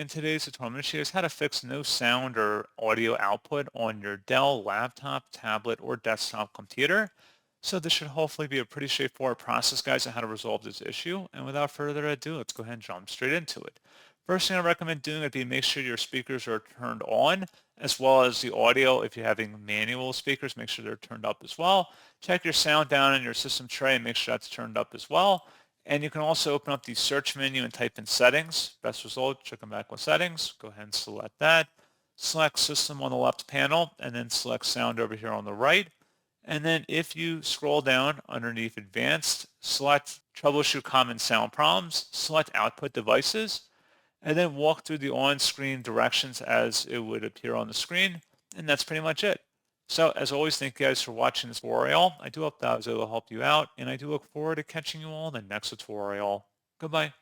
in today's tutorial, I'm going to show you guys how to fix no sound or audio output on your Dell laptop, tablet, or desktop computer. So this should hopefully be a pretty straightforward process, guys, on how to resolve this issue. And without further ado, let's go ahead and jump straight into it. First thing I recommend doing would be make sure your speakers are turned on, as well as the audio. If you're having manual speakers, make sure they're turned up as well. Check your sound down in your system tray and make sure that's turned up as well. And you can also open up the search menu and type in settings. Best result, check them back with settings. Go ahead and select that. Select system on the left panel and then select sound over here on the right. And then if you scroll down underneath advanced, select troubleshoot common sound problems, select output devices, and then walk through the on-screen directions as it would appear on the screen. And that's pretty much it. So as always, thank you guys for watching this tutorial. I do hope that I was able to help you out, and I do look forward to catching you all in the next tutorial. Goodbye.